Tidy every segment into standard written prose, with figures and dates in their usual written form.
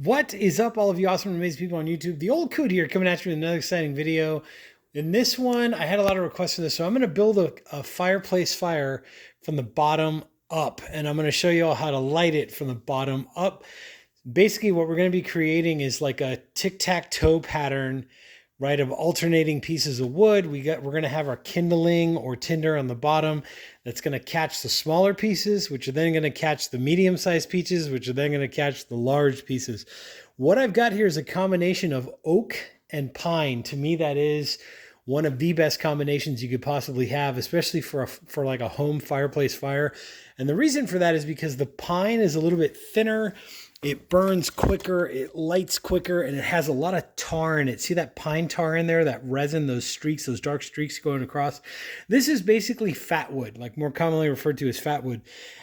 What is up, all of you awesome and amazing people on YouTube? The old Coot here, coming at you with another exciting video. In this one, I had a lot of requests for this, so I'm going to build a fireplace fire from the bottom up, and I'm going to show you all how to light it from the bottom up. Basically, what we're going to be creating is like a tic-tac-toe pattern, right, of alternating pieces of wood. We're going to have our kindling or tinder on the bottom that's going to catch the smaller pieces, which are then going to catch the medium-sized pieces, which are then going to catch the large pieces. What I've got here is a combination of oak and pine. To me, that is one of the best combinations you could possibly have, especially for like a home fireplace fire. And the reason for that is because the pine is a little bit thinner. It burns quicker, it lights quicker, and it has a lot of tar in it. See that pine tar in there, that resin, those streaks, those dark streaks going across? This is basically fat wood, like more commonly referred to as fat wood.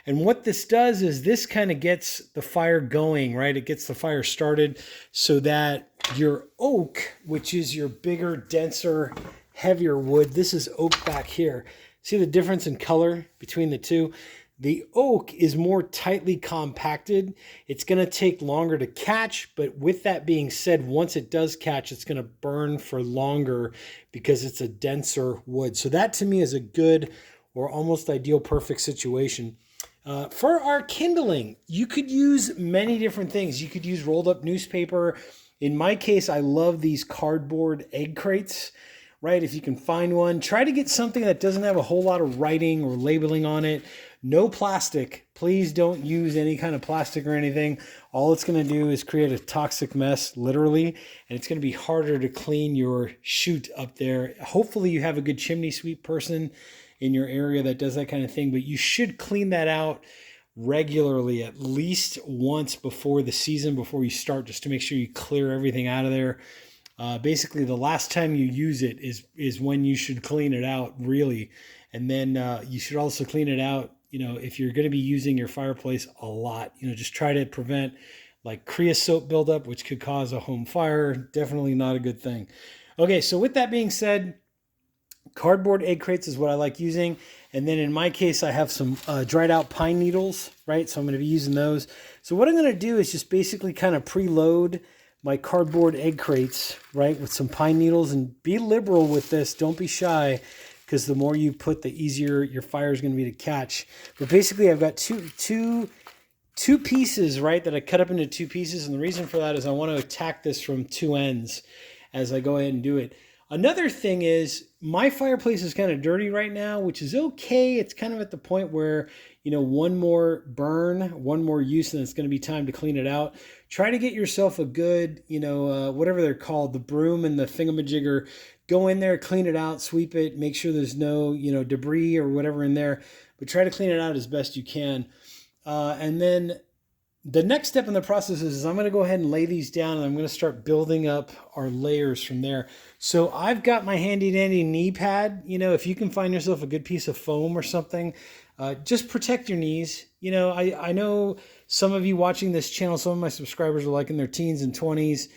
And what this does is this kind of gets the fire going, right? It gets the fire started so that your oak, which is your bigger, denser, heavier wood, this is oak back here. See the difference in color between the two? The oak is more tightly compacted. It's going to take longer to catch, but with that being said, once it does catch, it's going to burn for longer because it's a denser wood. So that to me is a good or almost ideal perfect situation. For our kindling, you could use many different things. You could use rolled up newspaper. In my case, I love these cardboard egg crates. Right? If you can find one, try to get something that doesn't have a whole lot of writing or labeling on it. No plastic. Please don't use any kind of plastic or anything. All it's going to do is create a toxic mess, literally, and it's going to be harder to clean your chute up there. Hopefully you have a good chimney sweep person in your area that does that kind of thing, but you should clean that out regularly, at least once before the season, before you start, just to make sure you clear everything out of there. Basically, the last time you use it is when you should clean it out, really. And then you should also clean it out, if you're going to be using your fireplace a lot. Just try to prevent like creosote buildup, which could cause a home fire. Definitely not a good thing. Okay, so with that being said, cardboard egg crates is what I like using. And then in my case, I have some dried out pine needles, right? So I'm going to be using those. So what I'm going to do is just basically kind of preload my cardboard egg crates, right, with some pine needles, and be liberal with this. Don't be shy, because the more you put, the easier your fire is going to be to catch. But basically, I've got two pieces, right, that I cut up into two pieces, and the reason for that is I want to attack this from two ends as I go ahead and do it. Another thing is my fireplace is kind of dirty right now, which is okay. It's kind of at the point where, one more burn, one more use, and it's going to be time to clean it out. Try to get yourself a good, whatever they're called, the broom and the thingamajigger. Go in there, clean it out, sweep it, make sure there's no, debris or whatever in there, but try to clean it out as best you can. And then the next step in the process is I'm going to go ahead and lay these down, and I'm going to start building up our layers from there. So I've got my handy dandy knee pad. If you can find yourself a good piece of foam or something, just protect your knees. I know some of you watching this channel, some of my subscribers are like in their teens and 20s,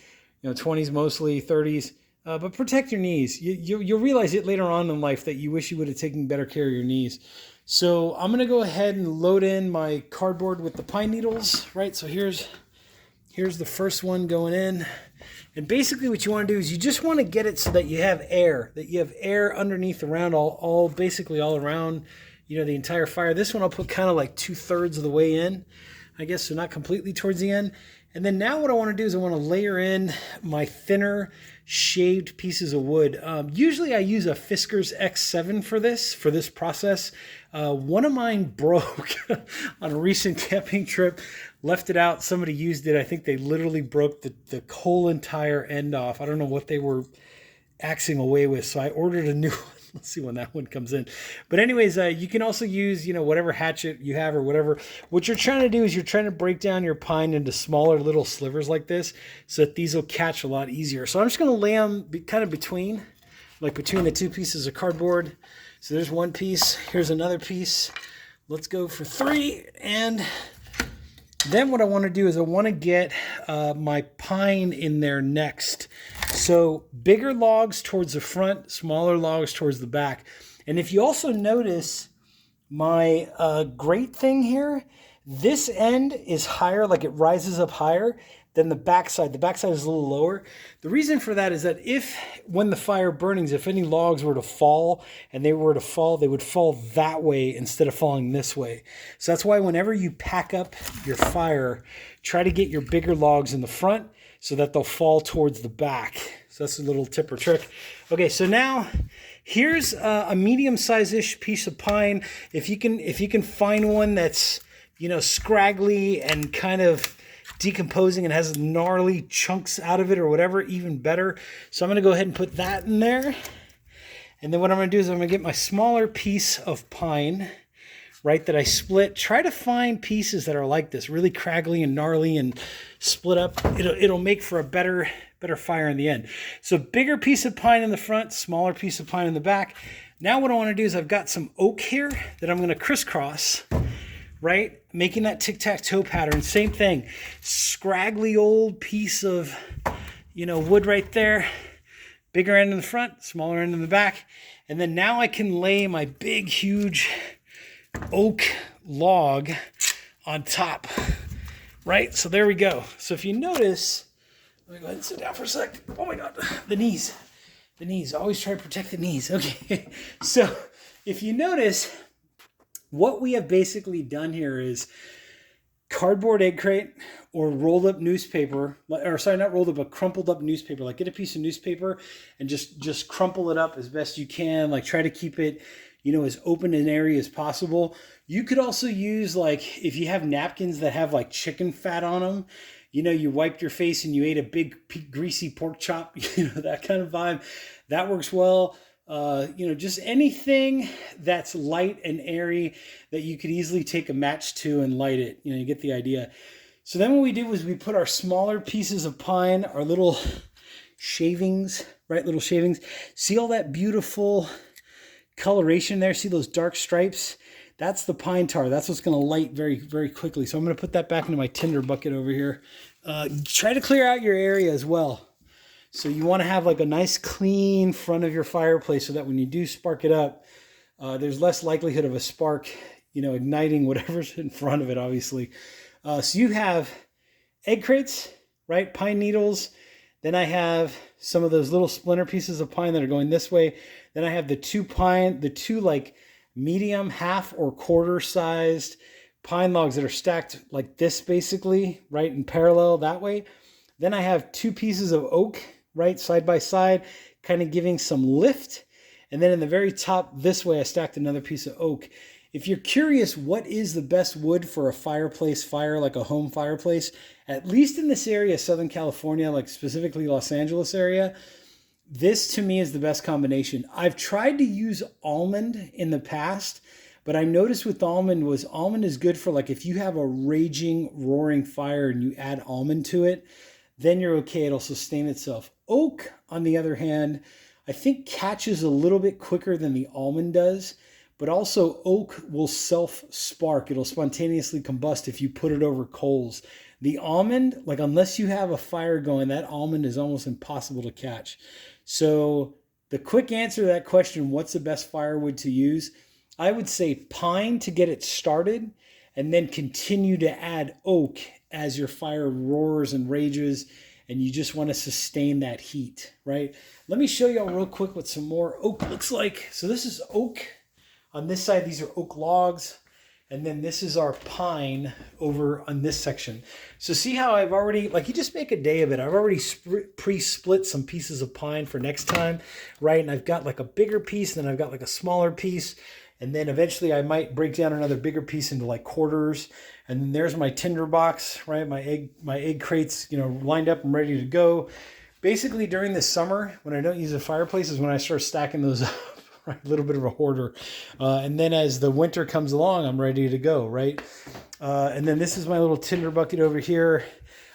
20s mostly, 30s. But protect your knees. You'll realize it later on in life that you wish you would have taken better care of your knees. So I'm going to go ahead and load in my cardboard with the pine needles, right? So here's the first one going in. And basically what you want to do is you just want to get it so that you have air, underneath around basically all around, the entire fire. This one I'll put kind of like 2/3 of the way in, I guess, so not completely towards the end. And then now what I want to do is I want to layer in my thinner shaved pieces of wood. Usually I use a Fiskars X7 for this process. One of mine broke on a recent camping trip, left it out. Somebody used it. I think they literally broke the whole entire end off. I don't know what they were axing away with. So I ordered a new one. Let's see when that one comes in. But anyways, you can also use, whatever hatchet you have or whatever. What you're trying to do is you're trying to break down your pine into smaller little slivers like this so that these will catch a lot easier. So I'm just going to lay them kind of between the two pieces of cardboard. So there's one piece. Here's another piece. Let's go for 3. And then what I want to do is I want to get my pine in there next. So bigger logs towards the front, smaller logs towards the back. And if you also notice my grate thing here, this end is higher, like it rises up higher. than the backside. The backside is a little lower. The reason for that is that when the fire burnings, if any logs were to fall and they were to fall, they would fall that way instead of falling this way. So that's why whenever you pack up your fire, try to get your bigger logs in the front so that they'll fall towards the back. So that's a little tip or trick. Okay, so now here's a medium-sized-ish piece of pine. If you can find one that's, you know, scraggly and kind of decomposing and has gnarly chunks out of it or whatever, even better. So I'm going to go ahead and put that in there. And then what I'm going to do is I'm going to get my smaller piece of pine, right, that I split. Try to find pieces that are like this, really craggly and gnarly and split up. It'll make for a better fire in the end. So bigger piece of pine in the front, smaller piece of pine in the back. Now what I want to do is I've got some oak here that I'm going to crisscross, right? Making that tic-tac-toe pattern. Same thing. Scraggly old piece of, you know, wood right there. Bigger end in the front, smaller end in the back. And then now I can lay my big, huge oak log on top, right? So there we go. So if you notice, let me go ahead and sit down for a sec. Oh my God, the knees. The knees. Always try to protect the knees. Okay. So if you notice, what we have basically done here is cardboard egg crate or rolled up newspaper, or sorry, not rolled up, but crumpled up newspaper. Like get a piece of newspaper and just crumple it up as best you can. Like try to keep it, you know, as open an area as possible. You could also use, like, if you have napkins that have like chicken fat on them, you know, you wiped your face and you ate a big greasy pork chop, you know, that kind of vibe, that works well. You know, just anything that's light and airy that you could easily take a match to and light it. You know, you get the idea. So then what we did was we put our smaller pieces of pine, our little shavings, right? Little shavings. See all that beautiful coloration there? See those dark stripes? That's the pine tar. That's what's going to light very, very quickly. So I'm going to put that back into my tinder bucket over here. Try to clear out your area as well. So you want to have like a nice clean front of your fireplace so that when you do spark it up, there's less likelihood of a spark, you know, igniting whatever's in front of it, obviously. So you have egg crates, right? Pine needles. Then I have some of those little splinter pieces of pine that are going this way. Then I have the two like medium, half or quarter sized pine logs that are stacked like this basically, right? In parallel that way. Then I have two pieces of oak, right, side by side, kind of giving some lift. And then in the very top this way, I stacked another piece of oak. If you're curious, what is the best wood for a fireplace fire, like a home fireplace, at least in this area, Southern California, like specifically Los Angeles area, this to me is the best combination. I've tried to use almond in the past, but I noticed with almond is good for, like, if you have a raging, roaring fire and you add almond to it, then you're okay. It'll sustain itself. Oak, on the other hand, I think catches a little bit quicker than the almond does, but also oak will self-spark. It'll spontaneously combust if you put it over coals. The almond, like, unless you have a fire going, that almond is almost impossible to catch. So the quick answer to that question, what's the best firewood to use? I would say pine to get it started, and then continue to add oak as your fire roars and rages, and you just want to sustain that heat, right? Let me show y'all real quick what some more oak looks like. So this is oak. On this side, these are oak logs. And then this is our pine over on this section. So see how I've already, like, you just make a day of it. I've already pre-split some pieces of pine for next time, right? And I've got like a bigger piece, then I've got like a smaller piece. And then eventually I might break down another bigger piece into like quarters. And then there's my tinder box, right? My egg crates, you know, lined up and ready to go. Basically during the summer, when I don't use a fireplace, is when I start stacking those up. Right, a little bit of a hoarder. And then as the winter comes along, I'm ready to go, right? And then this is my little tinder bucket over here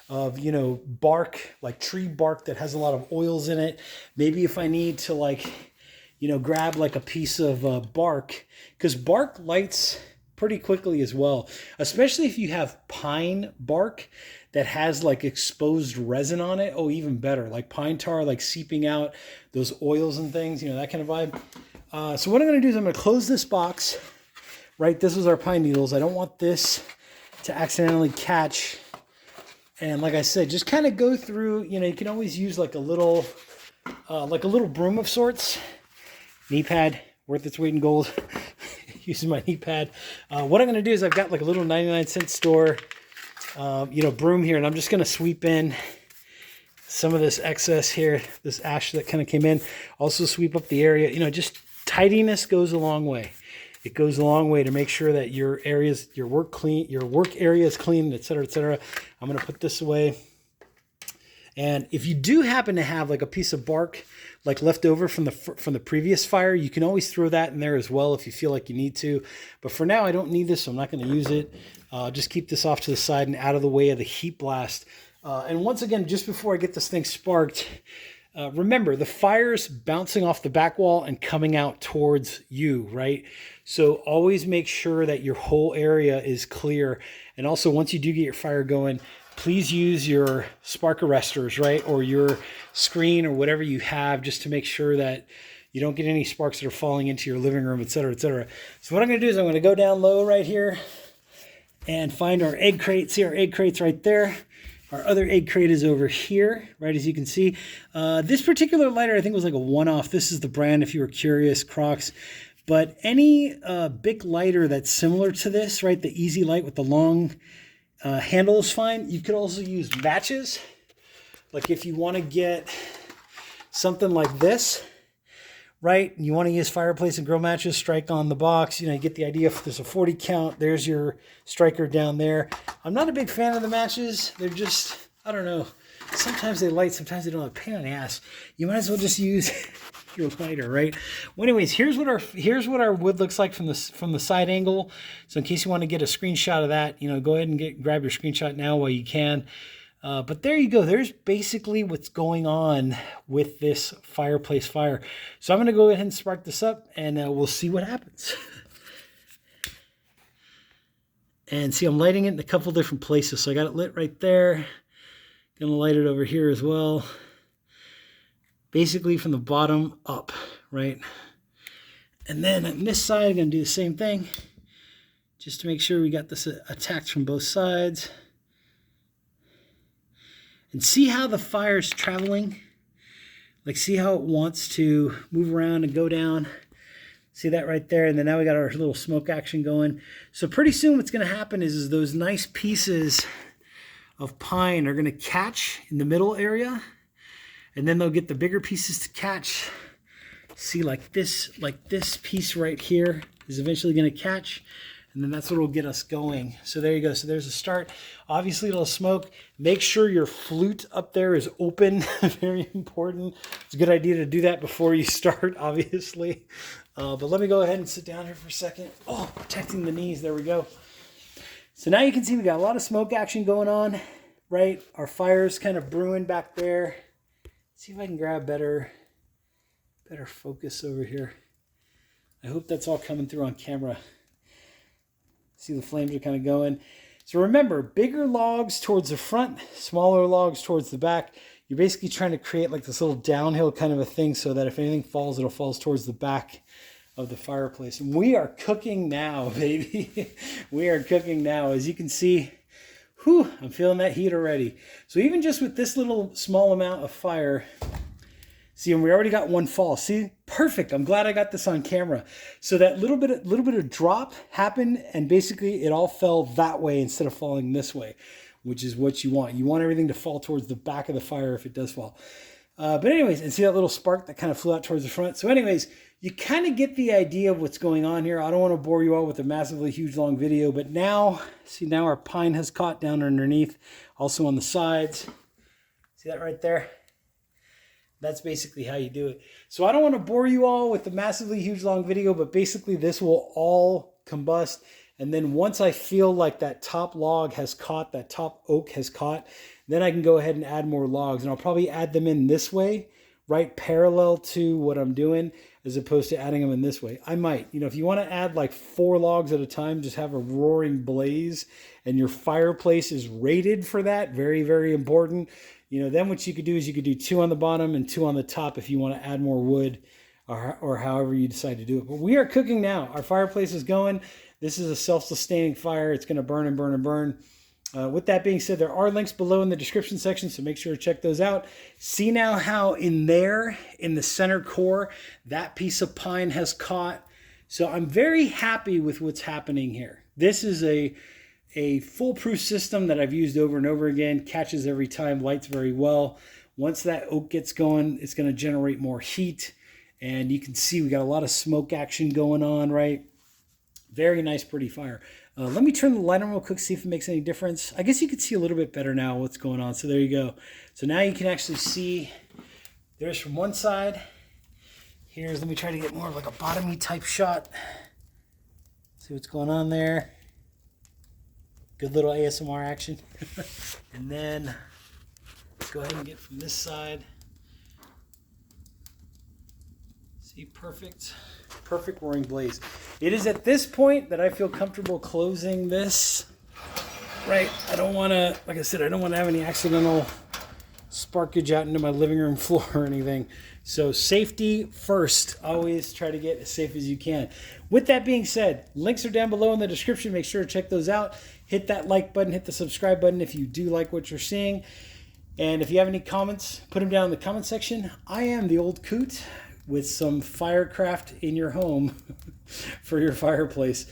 of, you know, bark, like tree bark that has a lot of oils in it. Maybe if I need to, like, you know, grab like a piece of bark, because bark lights pretty quickly as well, especially if you have pine bark that has like exposed resin on it. Oh, even better, like pine tar, like seeping out those oils and things, you know, that kind of vibe. So what I'm going to do is I'm going to close this box, right? This is our pine needles. I don't want this to accidentally catch And like I said, just kind of go through, you know, you can always use like a little broom of sorts. Knee pad, worth its weight in gold. Using my knee pad. What I'm going to do is I've got like a little 99-cent store, you know, broom here, and I'm just going to sweep in some of this excess here, this ash that kind of came in. Also sweep up the area. You know, just tidiness goes a long way. It goes a long way to make sure that your areas, your work area is clean, et cetera, et cetera. I'm going to put this away. And if you do happen to have like a piece of bark like left over from the previous fire, you can always throw that in there as well if you feel like you need to. But for now, I don't need this, so I'm not going to use it. Just keep this off to the side and out of the way of the heat blast. And once again, just before I get this thing sparked, remember the fire's bouncing off the back wall and coming out towards you, right? So always make sure that your whole area is clear. And also, once you do get your fire going, please use your spark arresters, right? Or your screen or whatever you have, just to make sure that you don't get any sparks that are falling into your living room, et cetera, et cetera. So what I'm going to do is I'm going to go down low right here and find our egg crate. See our egg crate's right there. Our other egg crate is over here, right, as you can see. This particular lighter, I think, was like a one-off. This is the brand, if you were curious, Crocs. But any Bic lighter that's similar to this, right, the Easy Light with the long handle is fine. You could also use matches. Like if you want to get something like this, right, and you want to use fireplace and grill matches, strike on the box. You know, you get the idea. If there's a 40 count, there's your striker down there. I'm not a big fan of the matches. They're just, I don't know. Sometimes they light, sometimes they don't. A pain in the ass. You might as well just use your lighter, right? Well, anyways, here's what our wood looks like from the side angle. So in case you want to get a screenshot of that, you know, go ahead and grab your screenshot now while you can. But there you go. There's basically what's going on with this fireplace fire. So I'm going to go ahead and spark this up, and we'll see what happens. And see, I'm lighting it in a couple different places. So I got it lit right there. Going to light it over here as well. Basically from the bottom up, right? And then on this side, I'm going to do the same thing, just to make sure we got this attacked from both sides. And see how the fire's traveling? Like, see how it wants to move around and go down? See that right there? And then now we got our little smoke action going. So pretty soon what's going to happen is those nice pieces of pine are going to catch in the middle area. And then they'll get the bigger pieces to catch. See, like this piece right here is eventually going to catch. And then that's what will get us going. So there you go. So there's a start. Obviously, it'll smoke. Make sure your flute up there is open. Very important. It's a good idea to do that before you start, obviously. But let me go ahead and sit down here for a second. Oh, protecting the knees. There we go. So now you can see we got a lot of smoke action going on, right? Our fire's kind of brewing back there. Let's see if I can grab better focus over here. I hope that's all coming through on camera. See, the flames are kind of going. So remember, bigger logs towards the front, smaller logs towards the back. You're basically trying to create like this little downhill kind of a thing so that if anything falls, it'll fall towards the back of the fireplace. And we are cooking now, baby. We are cooking now. As you can see, whew, I'm feeling that heat already. So even just with this little small amount of fire, see, and we already got one fall. See, perfect. I'm glad I got this on camera. So that little bit of drop happened, and basically it all fell that way instead of falling this way, which is what you want. You want everything to fall towards the back of the fire if it does fall. But anyways, and see that little spark that kind of flew out towards the front. So anyways, you kind of get the idea of what's going on here. I don't want to bore you all with a massively huge long video, but now, see, now our pine has caught down underneath, also on the sides. See that right there? That's basically how you do it. So I don't want to bore you all with the massively huge long video, but basically this will all combust. And then once I feel like that top log has caught, that top oak has caught, then I can go ahead and add more logs. And I'll probably add them in this way, right parallel to what I'm doing, as opposed to adding them in this way. I might, you know, if you want to add like 4 logs at a time, just have a roaring blaze, and your fireplace is rated for that. Very, very important. You know, then what you could do is you could do 2 on the bottom and 2 on the top if you want to add more wood, or however you decide to do it. But we are cooking now. Our fireplace is going. This is a self-sustaining fire. It's going to burn and burn and burn. With that being said, there are links below in the description section, so make sure to check those out. See now how in there, in the center core, that piece of pine has caught. So I'm very happy with what's happening here. This is a foolproof system that I've used over and over again, catches every time, lights very well. Once that oak gets going, it's going to generate more heat. And you can see we got a lot of smoke action going on, right? Very nice, pretty fire. Let me turn the light on real quick, see if it makes any difference. I guess you can see a little bit better now what's going on. So there you go. So now you can actually see there's from one side. Let me try to get more of like a bottomy type shot. See what's going on there. Good little ASMR action. And then let's go ahead and get from this side. See, perfect roaring blaze. It is at this point that I feel comfortable closing this. Right, I don't want to, like I said, I don't want to have any accidental sparkage out into my living room floor or anything. So safety first. Always try to get as safe as you can. With that being said, links are down below in the description. Make sure to check those out. Hit that like button, hit the subscribe button if you do like what you're seeing. And if you have any comments, put them down in the comment section. I am the old coot with some firecraft in your home for your fireplace.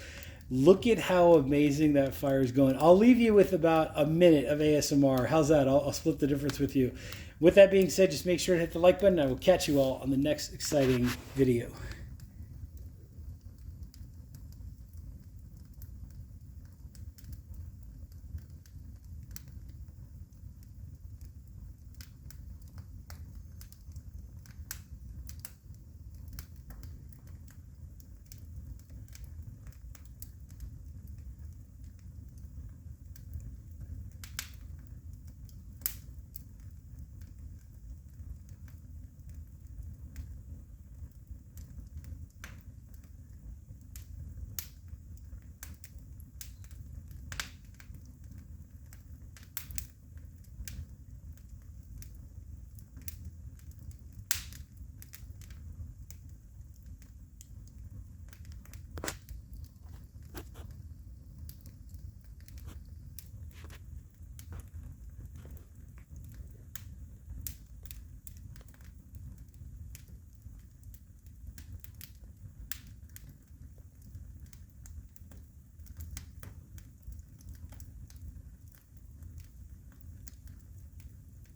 Look at how amazing that fire is going. I'll leave you with about a minute of ASMR. How's that? I'll split the difference with you. With that being said, just make sure to hit the like button. I will catch you all on the next exciting video.